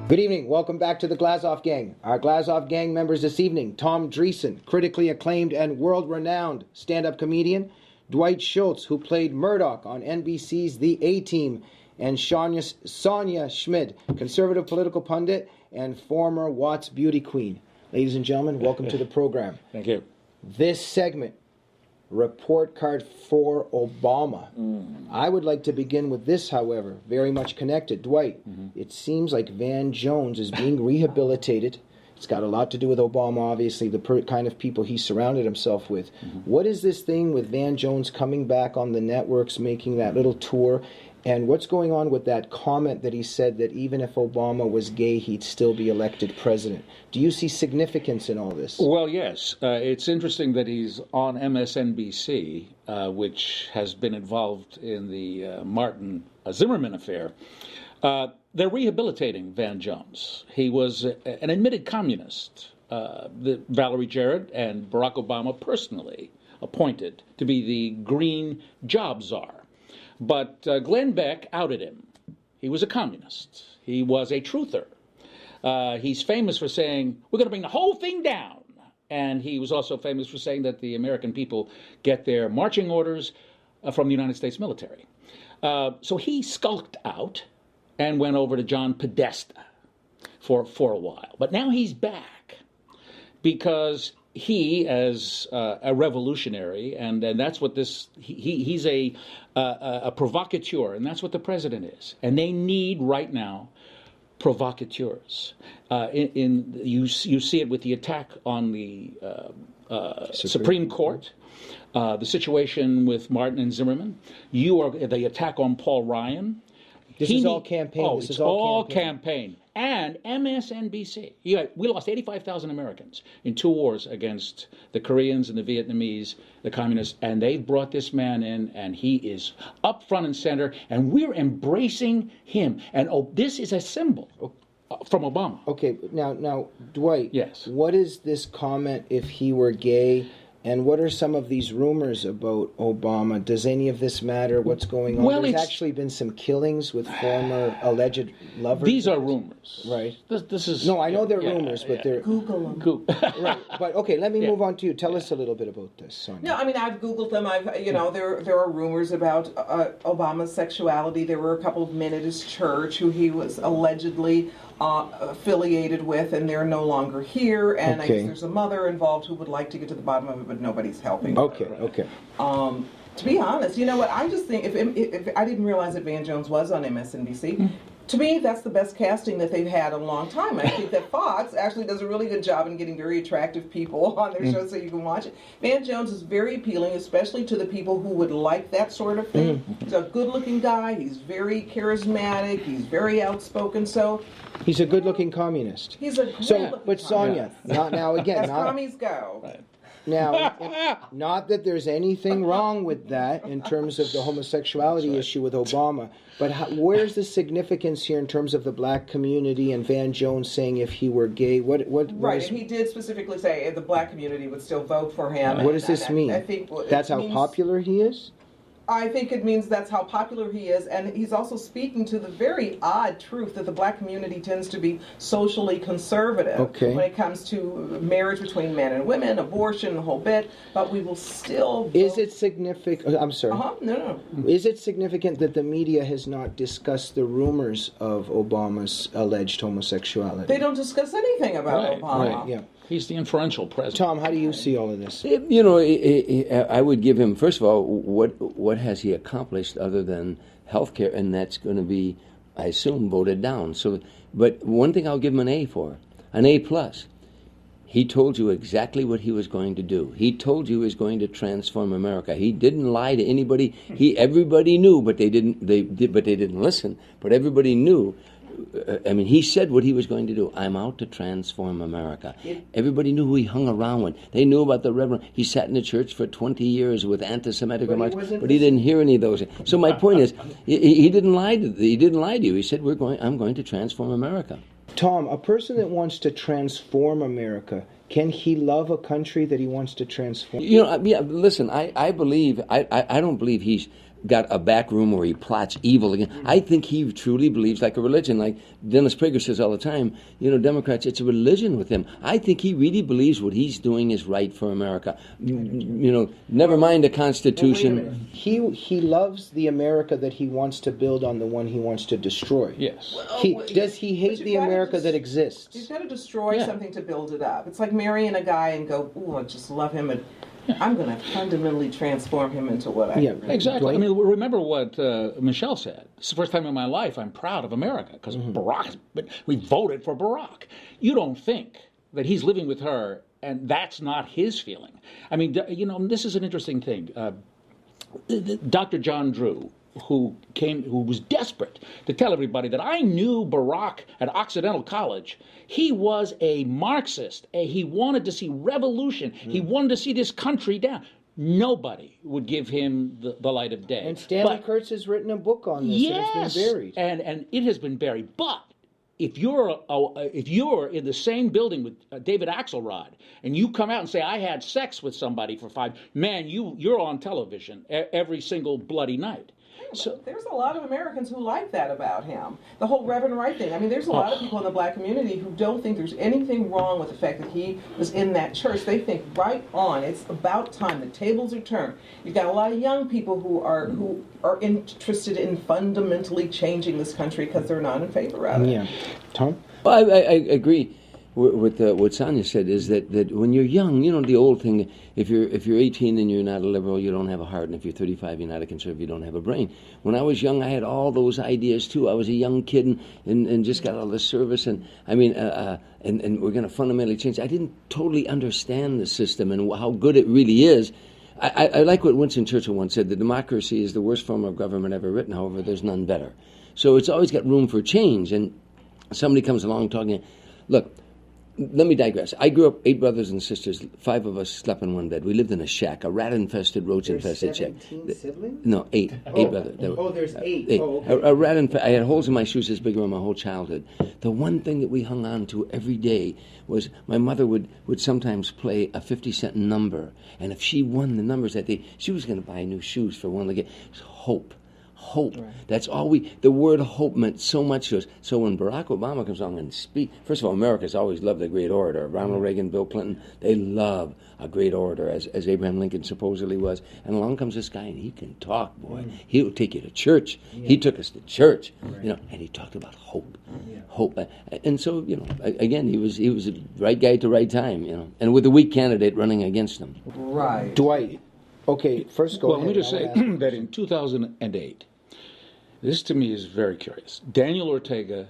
Good evening. Welcome back to the Glazov Gang. Our Glazov Gang members this evening: Tom Dreesen, critically acclaimed and world-renowned stand-up comedian; Dwight Schultz, who played Murdock on NBC's The A-Team; and Sonja Schmidt, conservative political pundit and former Watts beauty queen. Ladies and gentlemen, welcome to the program. Thank you. This segment, Report Card for Obama. I would like to begin with this, however, very much connected. Dwight, it seems like Van Jones is being rehabilitated. It's got a lot to do with Obama, obviously, the kind of people he surrounded himself with. What is this thing with Van Jones coming back on the networks, making that little tour? And what's going on with that comment that he said that even if Obama was gay, he'd still be elected president? Do you see significance in all this? Well, yes. It's interesting that he's on MSNBC, which has been involved in the Martin Zimmerman affair. They're rehabilitating Van Jones. He was an admitted communist. Valerie Jarrett and Barack Obama personally appointed to be the green job czar. But Glenn Beck outed him. He was a communist. He was a truther. He's famous for saying, we're going to bring the whole thing down. And he was also famous for saying that the American people get their marching orders from the United States military. So he skulked out and went over to John Podesta for a while. But now he's back because he, as a revolutionary, and that's what this, he's a provocateur, and that's what the president is. And they need right now provocateurs. You see it with the attack on the Supreme Court, the situation with Martin and Zimmerman. The attack on Paul Ryan. This is all campaign. This is all campaign. And MSNBC. We lost 85,000 Americans in 2 wars against the Koreans and the Vietnamese, the communists, and they brought this man in, and he is up front and center, and we're embracing him. And this is a symbol from Obama. Okay, now, Dwight. Yes. What is this comment, if he were gay? And what are some of these rumors about Obama? Does any of this matter? What's going on? Well, There's actually been some killings with former alleged lovers. These are rumors. Right. This is... No, I know they're rumors, but they're... Google them. Right. But, okay, let me move on to you. Tell us a little bit about this, Sonja. No, I mean, I've Googled them. There are rumors about Obama's sexuality. There were a couple of men at his church who he was allegedly affiliated with, and they're no longer here. And I guess there's a mother involved who would like to get to the bottom of it, but nobody's helping. Okay. To be honest, you know what? I just think if I didn't realize that Van Jones was on MSNBC. To me, that's the best casting that they've had in a long time. I think that Fox actually does a really good job in getting very attractive people on their show so you can watch it. Van Jones is very appealing, especially to the people who would like that sort of thing. He's a good-looking guy. He's very charismatic. He's very outspoken. So he's a good-looking communist. He's a great-looking but Sonja, now again, as commies go. Right. Now, not that there's anything wrong with that in terms of the homosexuality issue with Obama, but where's the significance here in terms of the black community and Van Jones saying if he were gay? Right, and he did specifically say the black community would still vote for him. What does this mean? I think that's how popular he is? I think it means that's how popular he is, and he's also speaking to the very odd truth that the black community tends to be socially conservative when it comes to marriage between men and women, abortion, the whole bit, but we will still vote. Is it significant? I'm sorry. No. Is it significant that the media has not discussed the rumors of Obama's alleged homosexuality? They don't discuss anything about Obama. Right, yeah. He's the inferential president. Tom, how do you see all of this? I would give him, first of all, what has he accomplished other than health care, and that's going to be, I assume, voted down. So, but one thing I'll give him an A for, an A+. He told you exactly what he was going to do. He told you he was going to transform America. He didn't lie to anybody. Everybody knew, but they didn't listen. But everybody knew. He said what he was going to do. I'm out to transform America. Everybody knew who he hung around with. They knew about the Reverend. He sat in the church for 20 years with anti-Semitic remarks, but he didn't hear any of those. So my point is, he didn't lie to you. He said, I'm going to transform America. Tom, a person that wants to transform America, can he love a country that he wants to transform? Listen, I believe, I don't believe he's got a back room where he plots evil again. I think he truly believes like a religion. Like Dennis Prager says all the time, Democrats, it's a religion with him. I think he really believes what he's doing is right for America. Never mind the Constitution. He loves the America that he wants to build on the one he wants to destroy. Yes. Does he hate the America that exists? You've got to destroy something to build it up. It's like marrying a guy and go, ooh, I just love him, and I'm going to fundamentally transform him into what I am. Exactly. I mean, remember what Michelle said. It's the first time in my life I'm proud of America, because we voted for Barack. You don't think that he's living with her and that's not his feeling. I mean, this is an interesting thing. Dr. John Drew, who was desperate to tell everybody that I knew Barack at Occidental College. He was a Marxist. He wanted to see revolution. He wanted to see this country down. Nobody would give him the light of day. And Stanley Kurtz has written a book on this, and it's been buried. And it has been buried. But if you're in the same building with David Axelrod, and you come out and say, I had sex with somebody for 5, man, you're on television every single bloody night. So there's a lot of Americans who like that about him. The whole Reverend Wright thing. I mean, there's a lot of people in the black community who don't think there's anything wrong with the fact that he was in that church. They think right on. It's about time. The tables are turned. You've got a lot of young people who are interested in fundamentally changing this country because they're not in favor of it. Yeah. Tom? Well, I agree with what Sonja said, is that when you're young, the old thing, if you're 18 and you're not a liberal, you don't have a heart, and if you're 35, you're not a conservative, you don't have a brain. When I was young, I had all those ideas too. I was a young kid and just got all this service, and I mean, and we're going to fundamentally change. I didn't totally understand the system and how good it really is. I like what Winston Churchill once said: the democracy is the worst form of government ever written. However, there's none better. So it's always got room for change. And somebody comes along talking, look. Let me digress. I grew up 8 brothers and sisters. 5 of us slept in one bed. We lived in a shack, a rat-infested, roach-infested shack. 17 siblings? No, 8. 8 brothers. There's 8. 8. Oh, okay. A rat-infested. I had holes in my shoes this big around my whole childhood. The one thing that we hung on to every day was my mother would sometimes play a 50-cent number, and if she won the numbers that day, she was going to buy new shoes for one leg. It was hope. Hope. Right. That's all the word hope meant so much to us. So when Barack Obama comes along and speaks, first of all, America's always loved a great orator. Ronald Reagan, Bill Clinton, they love a great orator, as Abraham Lincoln supposedly was. And along comes this guy, and he can talk, boy. He'll take you to church. Yeah. He took us to church, and he talked about hope. Yeah. Hope. And so, again, he was the right guy at the right time, and with a weak candidate running against him. Right. Dwight, okay, first go ahead. Well, let me just say that in 2008, this to me is very curious. Daniel Ortega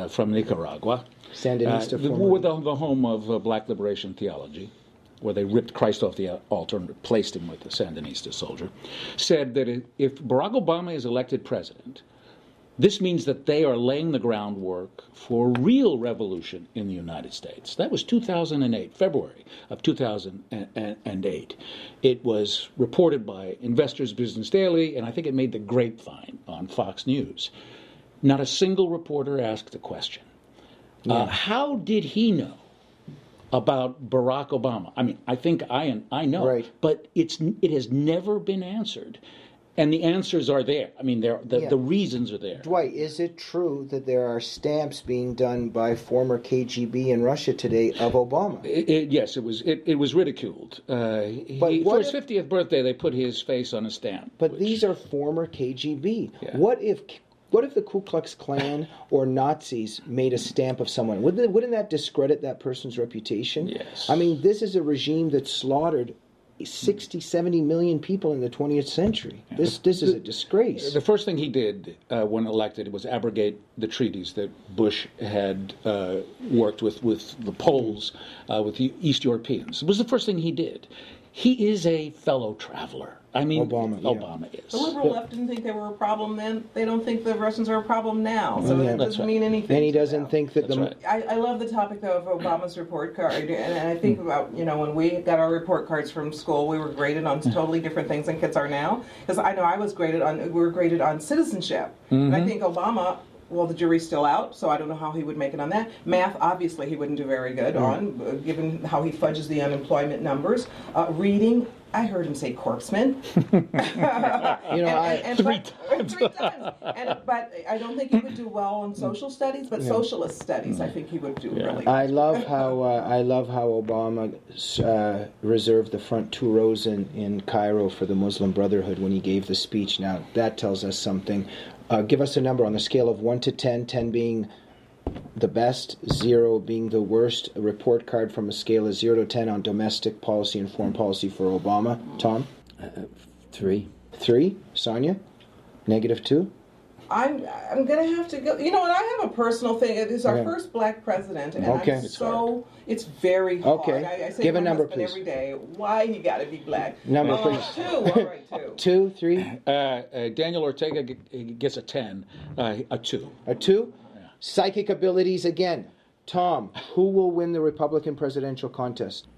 from Nicaragua, Sandinista the home of black liberation theology, where they ripped Christ off the altar and replaced him with a Sandinista soldier, said that if Barack Obama is elected president, this means that they are laying the groundwork for real revolution in the United States. That was 2008, February of 2008. It was reported by Investors Business Daily, and I think it made the grapevine on Fox News. Not a single reporter asked the question. How did he know about Barack Obama? I mean, I think I know, but it has never been answered. And the answers are there. I mean, the reasons are there. Dwight, is it true that there are stamps being done by former KGB in Russia today of Obama? Yes, it was ridiculed. For his 50th birthday, they put his face on a stamp. But these are former KGB. Yeah. What if the Ku Klux Klan or Nazis made a stamp of someone? Wouldn't that discredit that person's reputation? Yes. I mean, this is a regime that slaughtered 60, 70 million people in the 20th century. This is a disgrace. The first thing he did when elected was abrogate the treaties that Bush had worked with the Poles, with the East Europeans. It was the first thing he did. He is a fellow traveler. I mean, Obama is. The liberal left didn't think they were a problem then. They don't think the Russians are a problem now. So that doesn't mean anything. And he doesn't think that I love the topic, though, of Obama's report card. And I think about, when we got our report cards from school, we were graded on totally different things than kids are now. Because I know we were graded on citizenship. And I think Obama Well, the jury's still out, so I don't know how he would make it on that. Math, obviously, he wouldn't do very good on, given how he fudges the unemployment numbers. Reading, I heard him say corpseman. Three times. But I don't think he would do well on social studies, but socialist studies, I think he would do really well. I love how Obama reserved the front 2 rows in Cairo for the Muslim Brotherhood when he gave the speech. Now, that tells us something. Give us a number on the scale of 1 to 10, 10 being the best, 0 being the worst. A report card from a scale of 0 to 10 on domestic policy and foreign policy for Obama. Tom? 3. 3. Sonja? -2. I'm going to have to go. You know what? I have a personal thing. It is our first black president, and it's very hard. Okay. I say Give to a my number, husband please. every day, why he got to be black. Number, please. 2. All right, 2, 2. 3. Daniel Ortega gets a 10, a 2. A 2. Psychic abilities again. Tom, who will win the Republican presidential contest?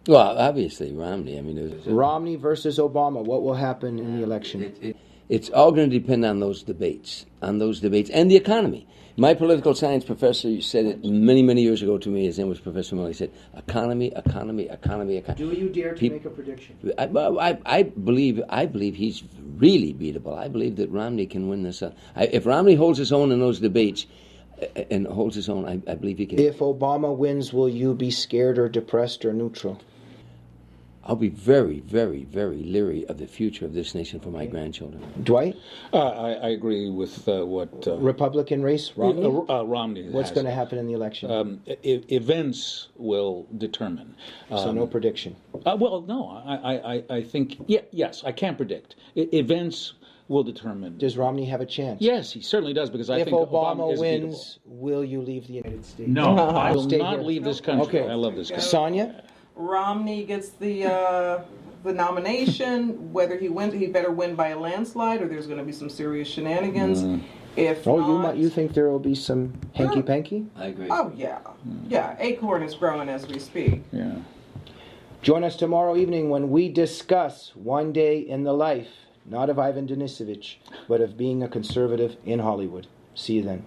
Well, obviously, Romney. I mean, Romney versus Obama. What will happen in the election? It's all going to depend on those debates, and the economy. My political science professor said it many, many years ago to me. His name was Professor Miller. He said, economy. Do you dare to make a prediction? I believe he's really beatable. I believe that Romney can win this. If Romney holds his own in those debates, and holds his own, I believe he can. If Obama wins, will you be scared or depressed or neutral? I'll be very, very, very leery of the future of this nation for my grandchildren. Dwight? I agree with what... Republican race? Romney? Romney. What's going to happen in the election? Events will determine. So no prediction? Well, no. I think... yes, I can predict. Events will determine. Does Romney have a chance? Yes, he certainly does, because I think Obama is wins, will you leave the United States? No, I will Stay not here. leave this country. Okay. I love this country. Sonja? Romney gets the nomination. Whether he wins, he better win by a landslide, or there's going to be some serious shenanigans. If not, you think there will be some hanky-panky? I agree. Oh yeah, Acorn is growing as we speak. Yeah. Join us tomorrow evening when we discuss one day in the life, not of Ivan Denisovich, but of being a conservative in Hollywood. See you then.